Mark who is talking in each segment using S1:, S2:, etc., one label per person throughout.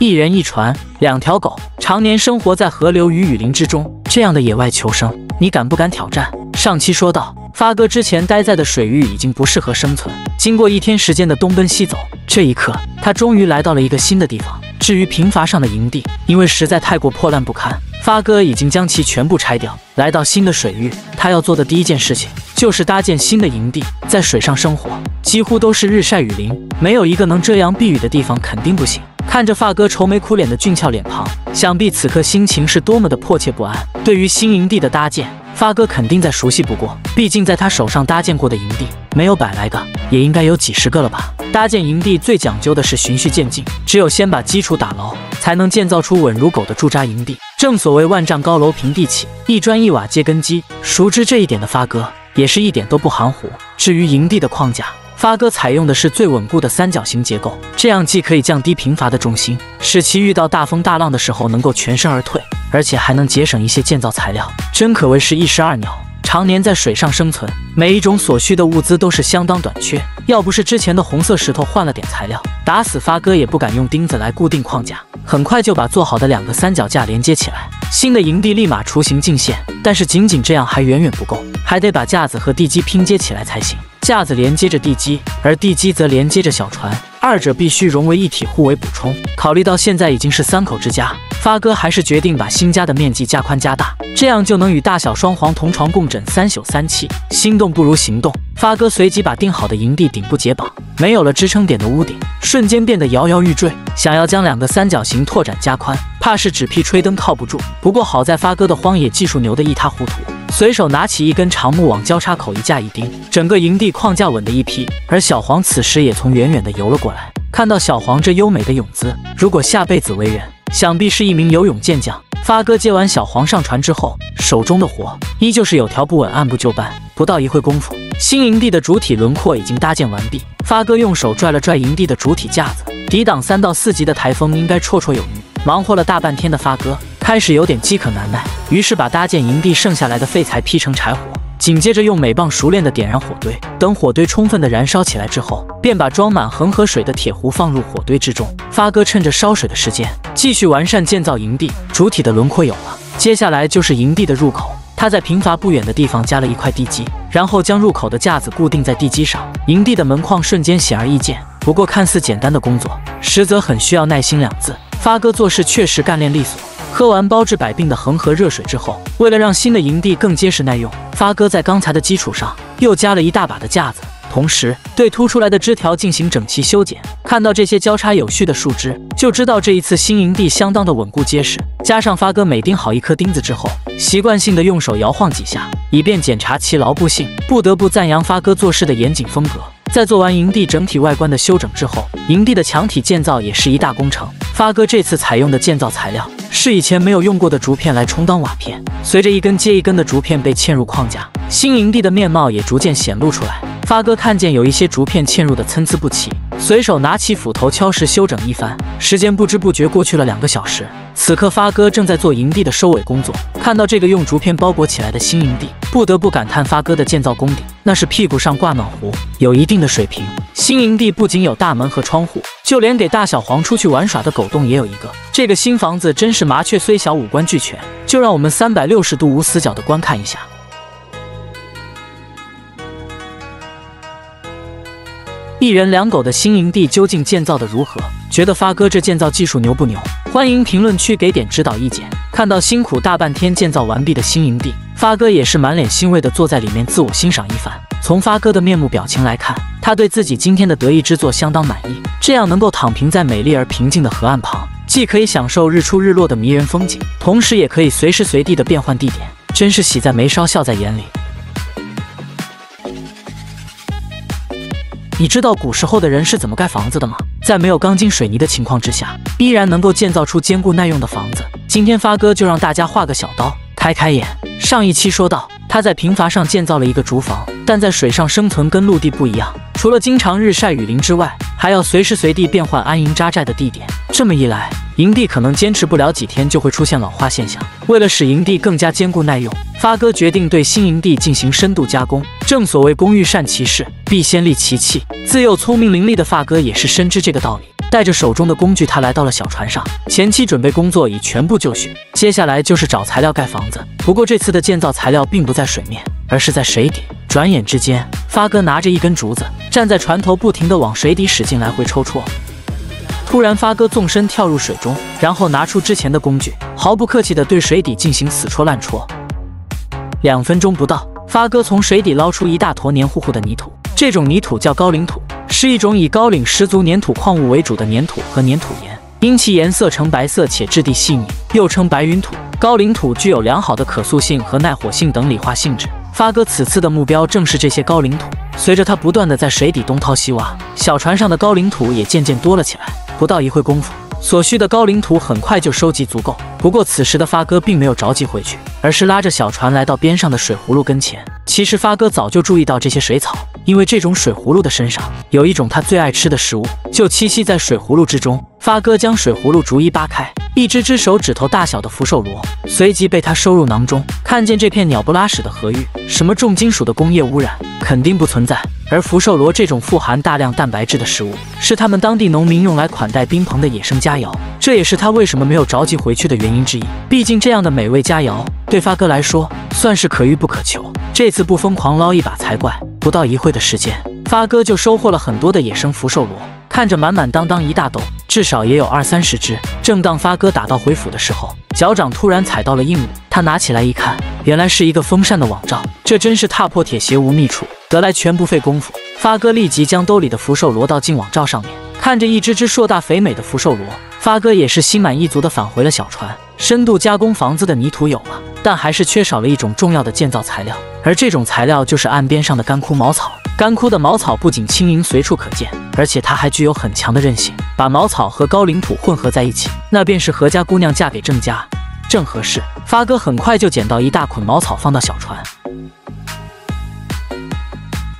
S1: 一人一船，两条狗，常年生活在河流与雨林之中，这样的野外求生，你敢不敢挑战？上期说到，发哥之前待在的水域已经不适合生存，经过1天时间的东奔西走，这一刻他终于来到了一个新的地方。至于贫乏上的营地，因为实在太过破烂不堪，发哥已经将其全部拆掉。来到新的水域，他要做的第一件事情就是搭建新的营地，在水上生活，几乎都是日晒雨淋，没有一个能遮阳避雨的地方肯定不行。看着发哥愁眉苦脸的俊俏脸庞，想必此刻心情是多么的迫切不安。对于新营地的搭建，发哥肯定再熟悉不过，毕竟在他手上搭建过的营地没有100来个，也应该有几十个了吧。搭建营地最讲究的是循序渐进，只有先把基础打牢，才能建造出稳如狗的驻扎营地。正所谓万丈高楼平地起，一砖一瓦皆根基。熟知这一点的发哥也是一点都不含糊。至于营地的框架，发哥采用的是最稳固的3角形结构，这样既可以降低贫乏的重心，使其遇到大风大浪的时候能够全身而退，而且还能节省一些建造材料，真可谓是一石二鸟。常年在水上生存，每一种所需的物资都是相当短缺，要不是之前的红色石头换了点材料，打死发哥也不敢用钉子来固定框架，很快就把做好的2个3脚架连接起来。新的营地立马雏形尽现，但是仅仅这样还远远不够，还得把架子和地基拼接起来才行。架子连接着地基，而地基则连接着小船，二者必须融为一体，互为补充。考虑到现在已经是3口之家，发哥还是决定把新家的面积加宽加大，这样就能与大小双黄同床共枕3宿3憩。心动不如行动，发哥随即把定好的营地顶部解绑，没有了支撑点的屋顶瞬间变得摇摇欲坠。想要将2个3角形拓展加宽，怕是纸屁吹灯靠不住。不过好在发哥的荒野技术牛得一塌糊涂，随手拿起一根长木往交叉口一架一钉，整个营地框架稳的一批。而小黄此时也从远远的游了过来，看到小黄这优美的泳姿，如果下辈子为人，想必是一名游泳健将。发哥接完小黄上船之后，手中的活依旧是有条不紊，按部就班。不到一会功夫，新营地的主体轮廓已经搭建完毕。发哥用手拽了拽营地的主体架子，抵挡3到4级的台风应该绰绰有余。忙活了大半天的发哥开始有点饥渴难耐，于是把搭建营地剩下来的废材劈成柴火，紧接着用镁棒熟练的点燃火堆。等火堆充分的燃烧起来之后，便把装满恒河水的铁壶放入火堆之中。发哥趁着烧水的时间，继续完善建造营地。主体的轮廓有了，接下来就是营地的入口。他在贫乏不远的地方加了一块地基，然后将入口的架子固定在地基上，营地的门框瞬间显而易见。不过看似简单的工作，实则很需要耐心2字。发哥做事确实干练利索。喝完包治百病的恒河热水之后，为了让新的营地更结实耐用，发哥在刚才的基础上又加了一大把的架子，同时对凸出来的枝条进行整齐修剪。看到这些交叉有序的树枝，就知道这一次新营地相当的稳固结实。加上发哥每钉好1颗钉子之后，习惯性的用手摇晃几下，以便检查其牢固性。不得不赞扬发哥做事的严谨风格。在做完营地整体外观的修整之后，营地的墙体建造也是一大工程。发哥这次采用的建造材料是以前没有用过的竹片来充当瓦片，随着一根接一根的竹片被嵌入框架，新营地的面貌也逐渐显露出来。发哥看见有一些竹片嵌入的参差不齐，随手拿起斧头敲实修整一番。时间不知不觉过去了2个小时。此刻发哥正在做营地的收尾工作，看到这个用竹片包裹起来的新营地，不得不感叹发哥的建造功底，那是屁股上挂暖壶，有一定的水平。新营地不仅有大门和窗户，就连给大小黄出去玩耍的狗洞也有一个。这个新房子真是麻雀虽小五官俱全，就让我们360度无死角的观看一下。1人2狗的新营地究竟建造的如何？觉得发哥这建造技术牛不牛？欢迎评论区给点指导意见。看到辛苦大半天建造完毕的新营地，发哥也是满脸欣慰的坐在里面自我欣赏一番。从发哥的面目表情来看，他对自己今天的得意之作相当满意。这样能够躺平在美丽而平静的河岸旁，既可以享受日出日落的迷人风景，同时也可以随时随地的变换地点，真是喜在眉梢笑在眼里。你知道古时候的人是怎么盖房子的吗？在没有钢筋水泥的情况之下，依然能够建造出坚固耐用的房子。今天发哥就让大家画个小刀，开开眼。上一期说到，他在贫乏上建造了一个竹房，但在水上生存跟陆地不一样，除了经常日晒雨淋之外，还要随时随地变换安营扎寨的地点。这么一来，营地可能坚持不了几天就会出现老化现象。为了使营地更加坚固耐用，发哥决定对新营地进行深度加工。正所谓工欲善其事，必先利其器。自幼聪明伶俐的发哥也是深知这个道理，带着手中的工具，他来到了小船上。前期准备工作已全部就绪，接下来就是找材料盖房子。不过这次的建造材料并不在水面，而是在水底。转眼之间，发哥拿着一根竹子，站在船头，不停地往水底使劲来回抽戳。突然，发哥纵身跳入水中，然后拿出之前的工具，毫不客气地对水底进行死戳烂戳。2分钟不到，发哥从水底捞出一大坨黏糊糊的泥土。这种泥土叫高岭土，是一种以高岭十足粘土矿物为主的粘土和粘土岩，因其颜色呈白色且质地细腻，又称白云土。高岭土具有良好的可塑性和耐火性等理化性质。发哥此次的目标正是这些高岭土。随着他不断地在水底东掏西挖，小船上的高岭土也渐渐多了起来。不到一会功夫，所需的高岭土很快就收集足够。不过此时的发哥并没有着急回去，而是拉着小船来到边上的水葫芦跟前。其实发哥早就注意到这些水草，因为这种水葫芦的身上有一种他最爱吃的食物，就栖息在水葫芦之中。发哥将水葫芦逐一扒开，一只只手指头大小的福寿螺随即被他收入囊中。看见这片鸟不拉屎的河域，什么重金属的工业污染肯定不存在。而福寿螺这种富含大量蛋白质的食物，是他们当地农民用来款待宾朋的野生佳肴。这也是他为什么没有着急回去的原因之一。毕竟这样的美味佳肴对发哥来说算是可遇不可求，这次不疯狂捞一把才怪。不到一会的时间，发哥就收获了很多的野生福寿螺，看着满满当当一大兜，至少也有20-30只。正当发哥打道回府的时候，脚掌突然踩到了硬物，他拿起来一看，原来是一个风扇的网罩。这真是踏破铁鞋无觅处，得来全不费功夫。发哥立即将兜里的福寿螺倒进网罩上面，看着一只只硕大肥美的福寿螺，发哥也是心满意足地返回了小船。深度加工房子的泥土有了，但还是缺少了一种重要的建造材料，而这种材料就是岸边上的干枯茅草。干枯的茅草不仅轻盈随处可见，而且它还具有很强的韧性。把茅草和高岭土混合在一起，那便是何家姑娘嫁给郑家，正合适。发哥很快就捡到一大捆茅草放到小船。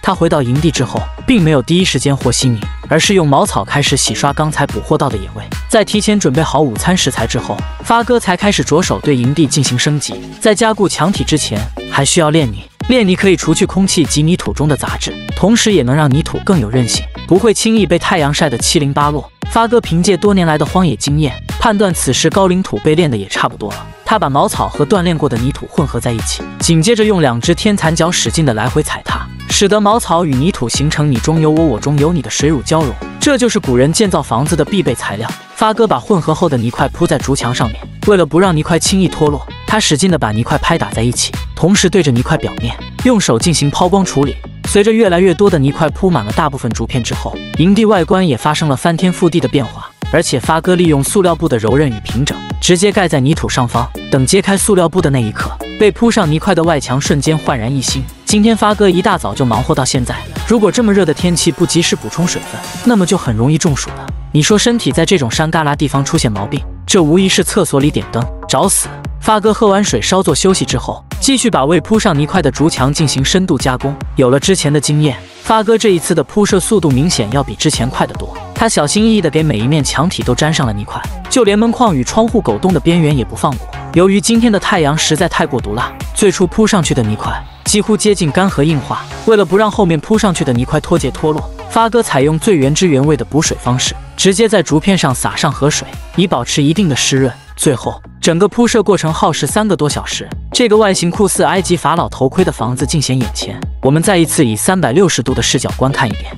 S1: 他回到营地之后，并没有第一时间和稀泥，而是用茅草开始洗刷刚才捕获到的野味。在提前准备好午餐食材之后，发哥才开始着手对营地进行升级。在加固墙体之前，还需要炼泥。炼泥可以除去空气及泥土中的杂质，同时也能让泥土更有韧性，不会轻易被太阳晒得七零八落。发哥凭借多年来的荒野经验，判断此时高岭土被炼得也差不多了。他把茅草和锻炼过的泥土混合在一起，紧接着用2只天蚕脚使劲的来回踩踏，使得茅草与泥土形成你中有我，我中有你的水乳交融。这就是古人建造房子的必备材料。发哥把混合后的泥块铺在竹墙上面，为了不让泥块轻易脱落，他使劲的把泥块拍打在一起，同时对着泥块表面用手进行抛光处理。随着越来越多的泥块铺满了大部分竹片之后，营地外观也发生了翻天覆地的变化。而且发哥利用塑料布的柔韧与平整，直接盖在泥土上方。等揭开塑料布的那一刻，被铺上泥块的外墙瞬间焕然一新。今天发哥一大早就忙活到现在，如果这么热的天气不及时补充水分，那么就很容易中暑的。你说身体在这种山旮旯地方出现毛病，这无疑是厕所里点灯找死。发哥喝完水稍作休息之后，继续把未铺上泥块的竹墙进行深度加工。有了之前的经验，发哥这一次的铺设速度明显要比之前快得多。他小心翼翼地给每一面墙体都沾上了泥块，就连门框与窗户狗洞的边缘也不放过。由于今天的太阳实在太过毒辣，最初铺上去的泥块几乎接近干涸硬化。为了不让后面铺上去的泥块脱节脱落，发哥采用最原汁原味的补水方式，直接在竹片上撒上河水，以保持一定的湿润。最后，整个铺设过程耗时3个多小时。这个外形酷似埃及法老头盔的房子尽显眼前，我们再一次以360度的视角观看一遍。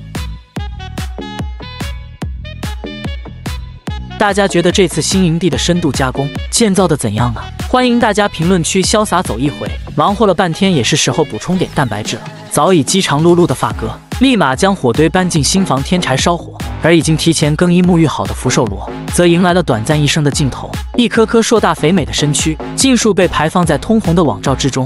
S1: 大家觉得这次新营地的深度加工建造的怎样呢？欢迎大家评论区潇洒走一回。忙活了半天，也是时候补充点蛋白质了。早已饥肠辘辘的发哥，立马将火堆搬进新房添柴烧火，而已经提前更衣沐浴好的福寿螺，则迎来了短暂一生的镜头。一颗颗硕大肥美的身躯，尽数被排放在通红的网罩之中。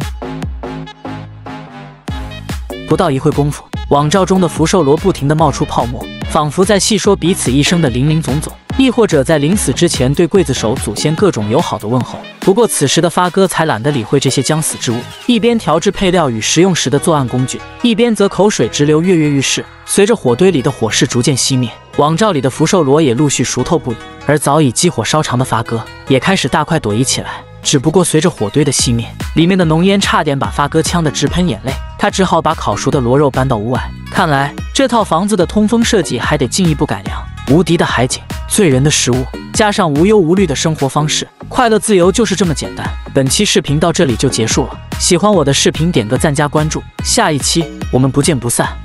S1: 不到一会功夫，网罩中的福寿螺不停地冒出泡沫，仿佛在细说彼此一生的林林总总，亦或者在临死之前对刽子手祖先各种友好的问候。不过此时的发哥才懒得理会这些将死之物，一边调制配料与食用时的作案工具，一边则口水直流，跃跃欲试。随着火堆里的火势逐渐熄灭，网罩里的福寿螺也陆续熟透不已，而早已积火烧肠的发哥也开始大快朵颐起来。只不过随着火堆的熄灭，里面的浓烟差点把发哥呛得直喷眼泪。他只好把烤熟的螺肉搬到屋外。看来这套房子的通风设计还得进一步改良。无敌的海景，醉人的食物，加上无忧无虑的生活方式，快乐自由就是这么简单。本期视频到这里就结束了，喜欢我的视频点个赞加关注，下一期我们不见不散。